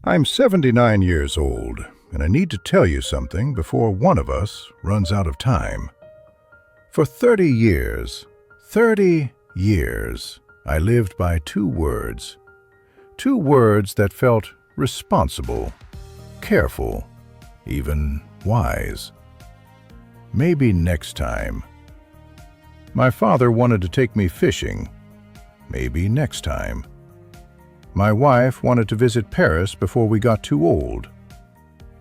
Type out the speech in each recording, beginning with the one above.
I'm 79 years old, and I need to tell you something before one of us runs out of time. For 30 years, I lived by two words that felt responsible, careful, even wise. Maybe next time. My father wanted to take me fishing. Maybe next time. My wife wanted to visit Paris before we got too old.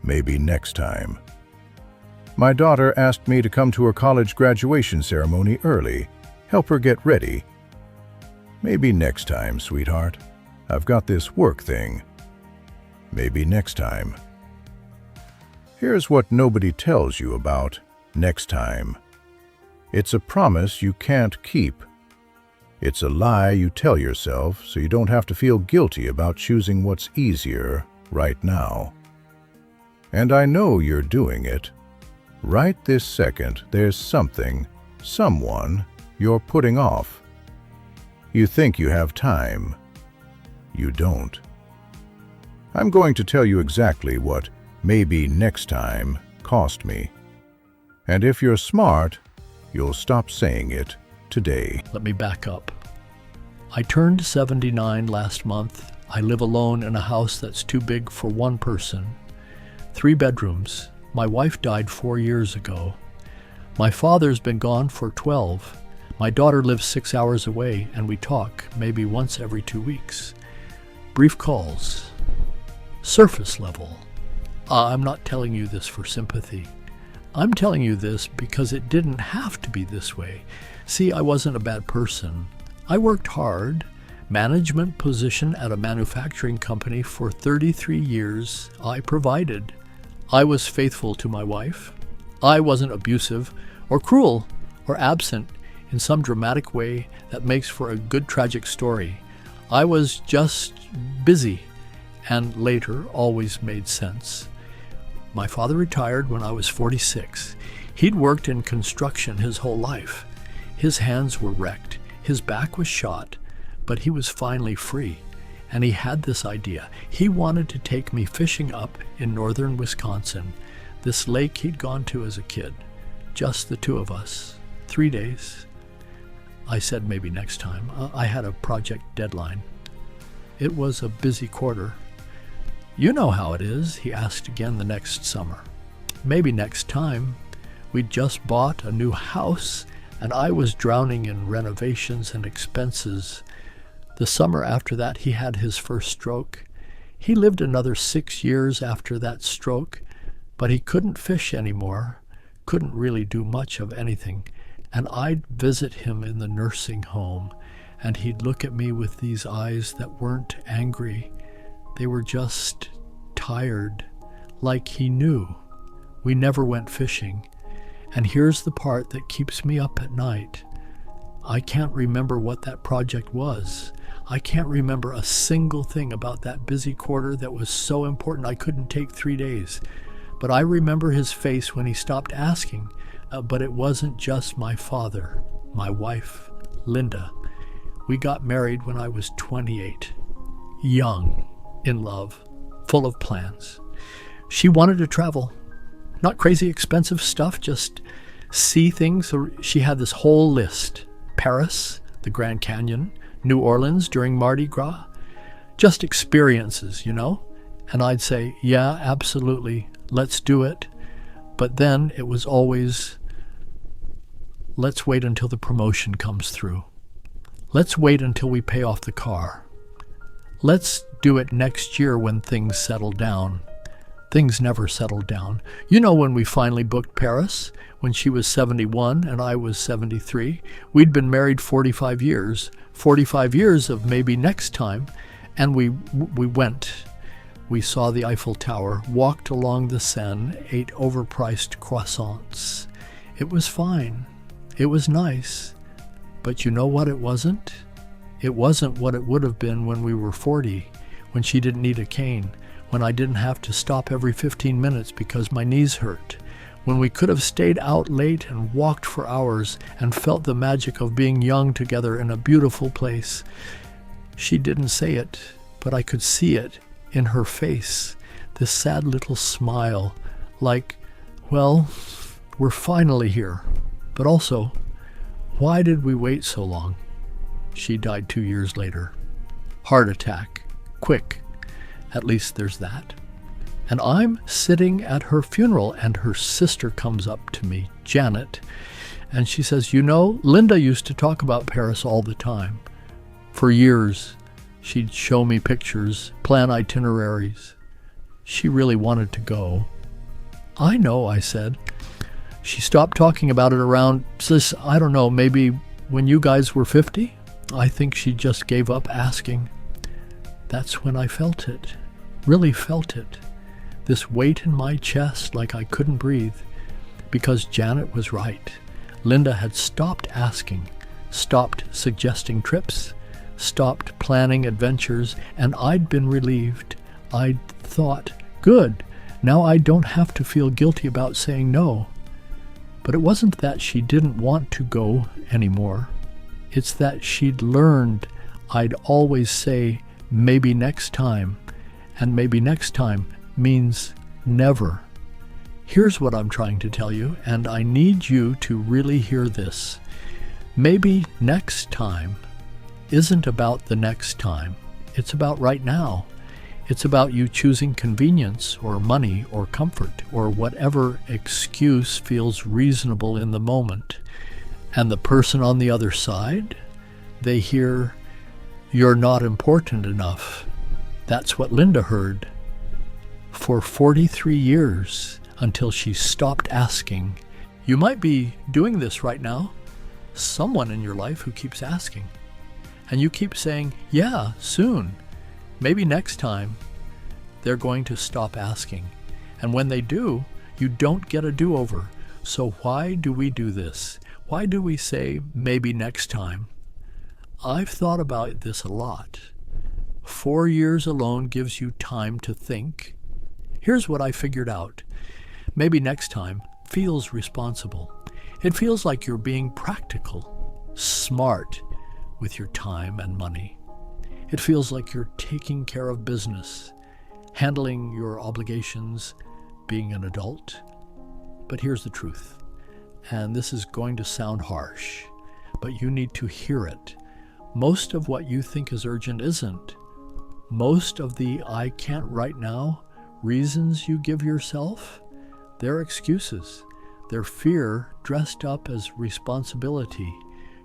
Maybe next time. My daughter asked me to come to her college graduation ceremony early, help her get ready. Maybe next time, sweetheart. I've got this work thing. Maybe next time. Here's what nobody tells you about next time. It's a promise you can't keep. It's a lie you tell yourself so you don't have to feel guilty about choosing what's easier right now. And I know you're doing it. Right this second, there's something, someone you're putting off. You think you have time. You don't. I'm going to tell you exactly what maybe next time cost me. And if you're smart, you'll stop saying it today. Let me back up. I turned 79 last month. I live alone in a house that's too big for one person. 3 bedrooms. My wife died 4 years ago. My father's been gone for 12. My daughter lives 6 hours away, and we talk maybe once every 2 weeks. Brief calls. Surface level. I'm not telling you this for sympathy. I'm telling you this because it didn't have to be this way. See, I wasn't a bad person. I worked hard. Management position at a manufacturing company for 33 years. I provided. I was faithful to my wife. I wasn't abusive or cruel or absent in some dramatic way that makes for a good tragic story. I was just busy, and later always made sense. My father retired when I was 46. He'd worked in construction his whole life. His hands were wrecked, his back was shot, but he was finally free. And he had this idea. He wanted to take me fishing up in northern Wisconsin, this lake he'd gone to as a kid. Just the two of us. 3 days. I said maybe next time. I had a project deadline. It was a busy quarter. You know how it is, he asked again the next summer. Maybe next time. We'd just bought a new house, and I was drowning in renovations and expenses. The summer after that, he had his first stroke. He lived another 6 years after that stroke, but he couldn't fish anymore, couldn't really do much of anything. And I'd visit him in the nursing home, and he'd look at me with these eyes that weren't angry. They were just tired, like he knew. We never went fishing. And here's the part that keeps me up at night. I can't remember what that project was. I can't remember a single thing about that busy quarter that was so important I couldn't take 3 days. But I remember his face when he stopped asking. But it wasn't just my father, my wife, Linda. We got married when I was 28. Young, in love, full of plans. She wanted to travel. Not crazy expensive stuff, just see things. So she had this whole list. Paris, the Grand Canyon, New Orleans during Mardi Gras. Just experiences, you know? And I'd say, yeah, absolutely, let's do it. But then it was always, let's wait until the promotion comes through. Let's wait until we pay off the car. Let's do it next year when things settle down. Things never settled down. You know, when we finally booked Paris, when she was 71 and I was 73, we'd been married 45 years. 45 years of maybe next time. And we went. We saw the Eiffel Tower, walked along the Seine, ate overpriced croissants. It was fine. It was nice. But you know what it wasn't? It wasn't what it would have been when we were 40, when she didn't need a cane, when I didn't have to stop every 15 minutes because my knees hurt, when we could have stayed out late and walked for hours and felt the magic of being young together in a beautiful place. She didn't say it, but I could see it in her face, this sad little smile, like, well, we're finally here. But also, why did we wait so long? She died 2 years later. Heart attack. Quick. At least there's that. And I'm sitting at her funeral, and her sister comes up to me, Janet, and she says, you know, Linda used to talk about Paris all the time. For years, she'd show me pictures, plan itineraries. She really wanted to go. I know, I said. She stopped talking about it around, I don't know, maybe when you guys were 50? I think she just gave up asking. That's when I felt it, really felt it. This weight in my chest like I couldn't breathe, because Janet was right. Linda had stopped asking, stopped suggesting trips, stopped planning adventures, and I'd been relieved. I'd thought, good, now I don't have to feel guilty about saying no. But it wasn't that she didn't want to go anymore. It's that she'd learned I'd always say, maybe next time, and maybe next time means never. Here's what I'm trying to tell you, and I need you to really hear this. Maybe next time isn't about the next time. It's about right now. It's about you choosing convenience or money or comfort or whatever excuse feels reasonable in the moment. And the person on the other side, they hear, you're not important enough. That's what Linda heard. For 43 years, until she stopped asking. You might be doing this right now. Someone in your life who keeps asking. And you keep saying, yeah, soon, maybe next time. They're going to stop asking. And when they do, you don't get a do-over. So why do we do this? Why do we say, maybe next time? I've thought about this a lot. 4 years alone gives you time to think. Here's what I figured out. Maybe next time feels responsible. It feels like you're being practical, smart with your time and money. It feels like you're taking care of business, handling your obligations, being an adult. But here's the truth, and this is going to sound harsh, but you need to hear it. Most of what you think is urgent isn't. Most of the I can't right now reasons you give yourself, they're excuses. They're fear dressed up as responsibility.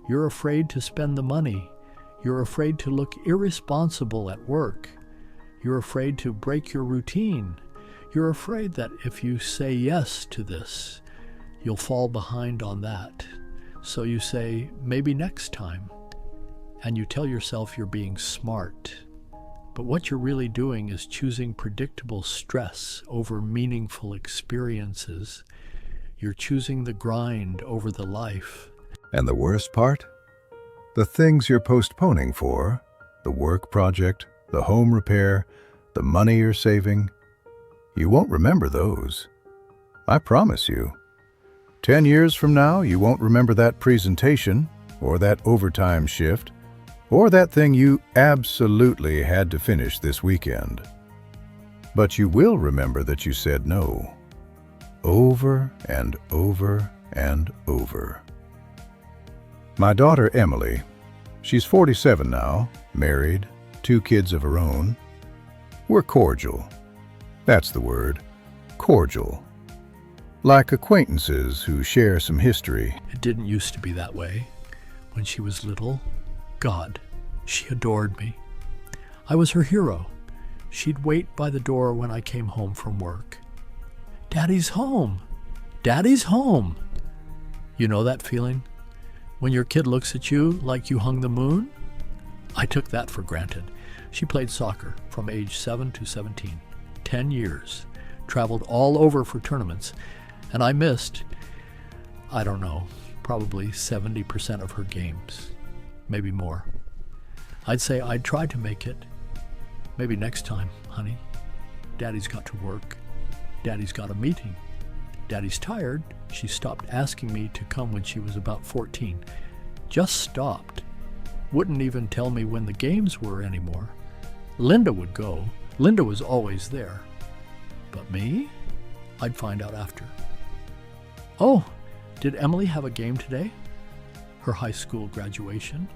You're afraid to spend the money. You're afraid to look irresponsible at work. You're afraid to break your routine. You're afraid that if you say yes to this, you'll fall behind on that. So you say, maybe next time. And you tell yourself you're being smart. But what you're really doing is choosing predictable stress over meaningful experiences. You're choosing the grind over the life. And the worst part? The things you're postponing for, the work project, the home repair, the money you're saving, you won't remember those. I promise you. 10 years from now, you won't remember that presentation, or that overtime shift, or that thing you absolutely had to finish this weekend. But you will remember that you said no, over and over and over. My daughter Emily, she's 47 now, married, 2 kids of her own. We're cordial. That's the word, cordial. Like acquaintances who share some history. It didn't used to be that way. When she was little, God, she adored me. I was her hero. She'd wait by the door when I came home from work. Daddy's home. Daddy's home. You know that feeling? When your kid looks at you like you hung the moon? I took that for granted. She played soccer from age 7 to 17. 10 years. Traveled all over for tournaments. And I missed, I don't know, probably 70% of her games. Maybe more. I'd say I'd try to make it. Maybe next time, honey. Daddy's got to work. Daddy's got a meeting. Daddy's tired. She stopped asking me to come when she was about 14. Just stopped. Wouldn't even tell me when the games were anymore. Linda would go. Linda was always there. But me? I'd find out after. Oh, did Emily have a game today? Her high school graduation.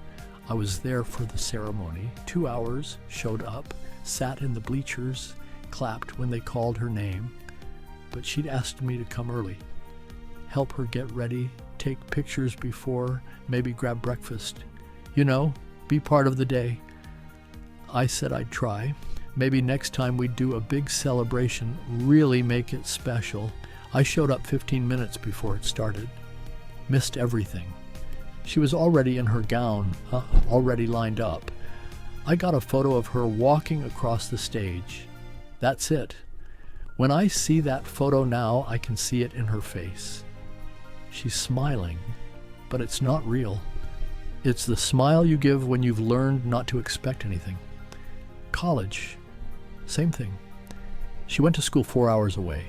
I was there for the ceremony. 2 hours, showed up, sat in the bleachers, clapped when they called her name. But she'd asked me to come early, help her get ready, take pictures before, maybe grab breakfast. You know, be part of the day. I said I'd try. Maybe next time we'd do a big celebration, really make it special. I showed up 15 minutes before it started. Missed everything. She was already in her gown, already lined up. I got a photo of her walking across the stage. That's it. When I see that photo now, I can see it in her face. She's smiling, but it's not real. It's the smile you give when you've learned not to expect anything. College, same thing. She went to school 4 hours away.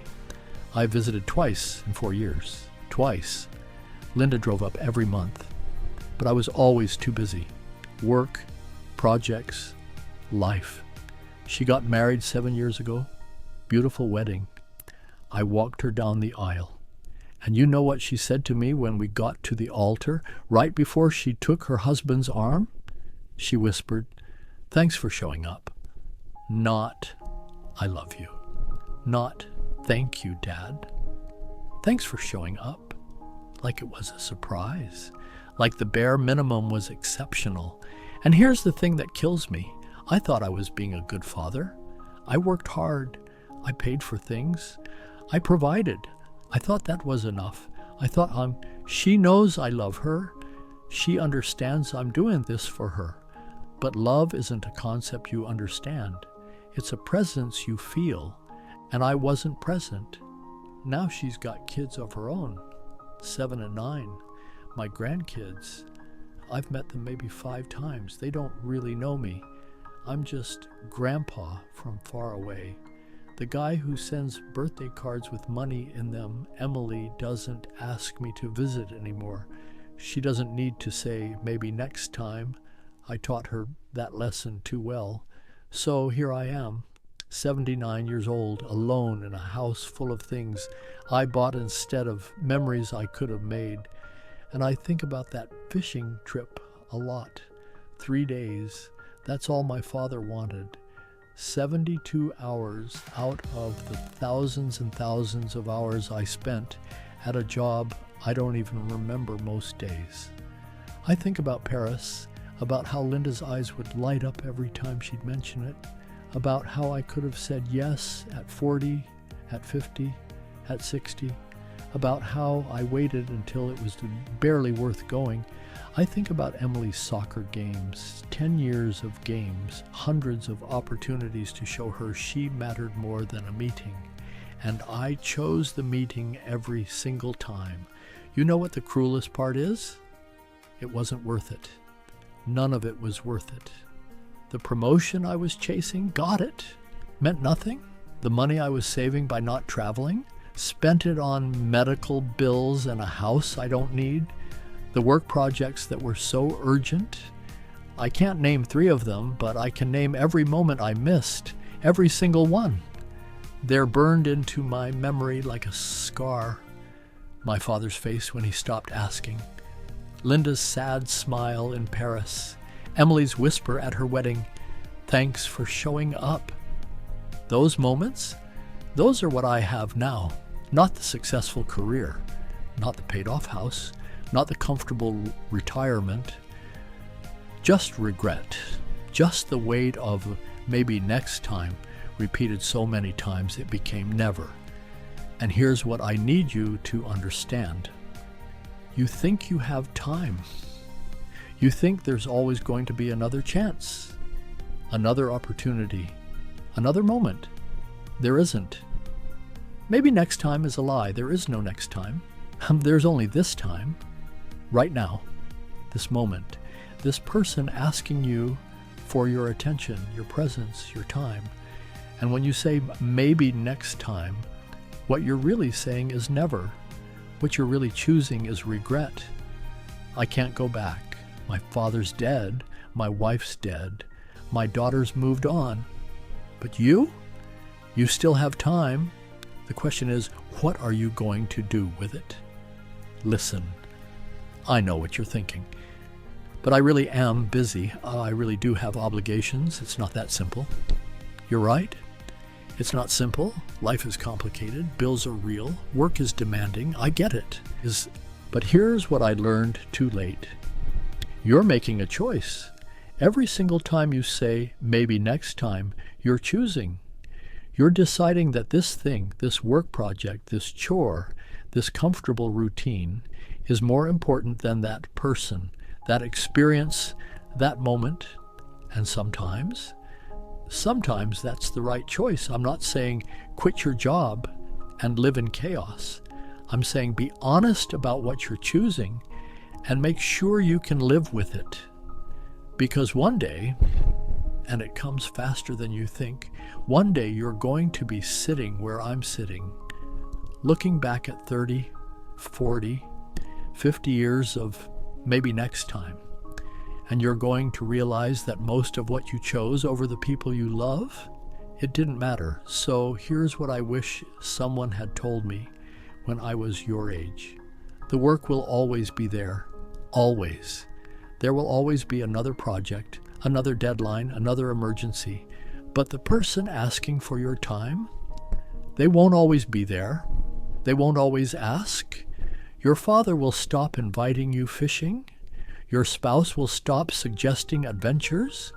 I visited twice in 4 years. Twice. Linda drove up every month. But I was always too busy. Work, projects, life. She got married 7 years ago. Beautiful wedding. I walked her down the aisle. And you know what she said to me when we got to the altar, right before she took her husband's arm? She whispered, "Thanks for showing up." Not, "I love you." Not, "Thank you, Dad." Thanks for showing up. Like it was a surprise. Like the bare minimum was exceptional. And here's the thing that kills me. I thought I was being a good father. I worked hard. I paid for things. I provided. I thought that was enough. I thought, she knows I love her. She understands I'm doing this for her. But love isn't a concept you understand. It's a presence you feel. And I wasn't present. Now she's got kids of her own, 7 and 9. My grandkids, I've met them maybe 5 times. They don't really know me. I'm just grandpa from far away. The guy who sends birthday cards with money in them. Emily doesn't ask me to visit anymore. She doesn't need to say, maybe next time. I taught her that lesson too well. So here I am, 79 years old, alone in a house full of things I bought instead of memories I could have made. And I think about that fishing trip a lot. 3 days, that's all my father wanted. 72 hours out of the thousands and thousands of hours I spent at a job I don't even remember most days. I think about Paris, about how Linda's eyes would light up every time she'd mention it, about how I could have said yes at 40, at 50, at 60, about how I waited until it was barely worth going. I think about Emily's soccer games, 10 years of games, hundreds of opportunities to show her she mattered more than a meeting. And I chose the meeting every single time. You know what the cruelest part is? It wasn't worth it. None of it was worth it. The promotion I was chasing, got it. Meant nothing. The money I was saving by not traveling, spent it on medical bills and a house I don't need. The work projects that were so urgent. I can't name 3 of them, but I can name every moment I missed, every single one. They're burned into my memory like a scar. My father's face when he stopped asking. Linda's sad smile in Paris. Emily's whisper at her wedding, "Thanks for showing up." Those moments, those are what I have now. Not the successful career, not the paid-off house, not the comfortable retirement. Just regret. Just the weight of maybe next time, repeated so many times it became never. And here's what I need you to understand. You think you have time. You think there's always going to be another chance, another opportunity, another moment. There isn't. Maybe next time is a lie. There is no next time. There's only this time, right now, this moment, this person asking you for your attention, your presence, your time. And when you say maybe next time, what you're really saying is never. What you're really choosing is regret. I can't go back. My father's dead. My wife's dead. My daughter's moved on. But you still have time. The question is, what are you going to do with it? Listen, I know what you're thinking, but I really am busy. I really do have obligations. It's not that simple. You're right. It's not simple. Life is complicated. Bills are real. Work is demanding. I get it. But here's what I learned too late. You're making a choice. Every single time you say, maybe next time, you're choosing. You're deciding that this thing, this work project, this chore, this comfortable routine is more important than that person, that experience, that moment. And sometimes that's the right choice. I'm not saying quit your job and live in chaos. I'm saying be honest about what you're choosing and make sure you can live with it. Because one day, and it comes faster than you think, one day you're going to be sitting where I'm sitting, looking back at 30, 40, 50 years of maybe next time. And you're going to realize that most of what you chose over the people you love, it didn't matter. So here's what I wish someone had told me when I was your age. The work will always be there. Always. There will always be another project, another deadline, another emergency. But the person asking for your time, they won't always be there. They won't always ask. Your father will stop inviting you fishing. Your spouse will stop suggesting adventures.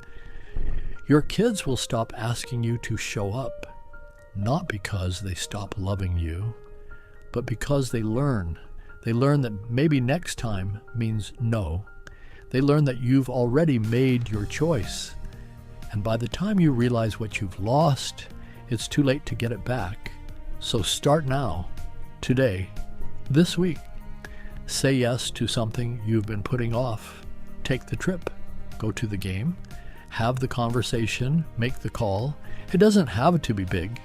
Your kids will stop asking you to show up, not because they stop loving you, but because they learn. They learn that maybe next time means no. They learn that you've already made your choice. And by the time you realize what you've lost, it's too late to get it back. So start now, today, this week. Say yes to something you've been putting off. Take the trip. Go to the game. Have the conversation. Make the call. It doesn't have to be big.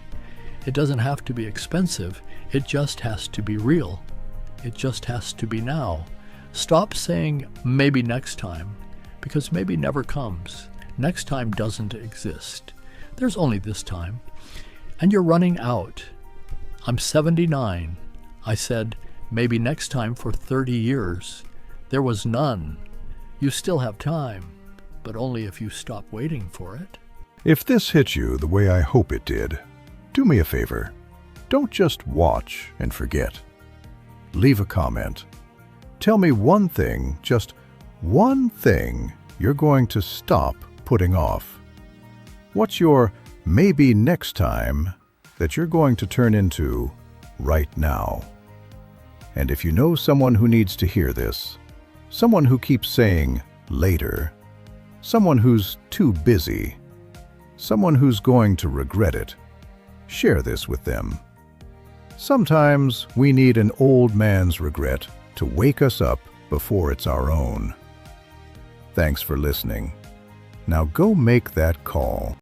It doesn't have to be expensive. It just has to be real. It just has to be now. Stop saying maybe next time, because maybe never comes. Next time doesn't exist. There's only this time. And you're running out. I'm 79. I said, maybe next time for 30 years. There was none. You still have time, but only if you stop waiting for it. If this hit you the way I hope it did, do me a favor. Don't just watch and forget. Leave a comment. Tell me one thing, just one thing, you're going to stop putting off. What's your maybe next time that you're going to turn into right now? And if you know someone who needs to hear this, someone who keeps saying later, someone who's too busy, someone who's going to regret it, share this with them. Sometimes we need an old man's regret to wake us up before it's our own. Thanks for listening. Now go make that call.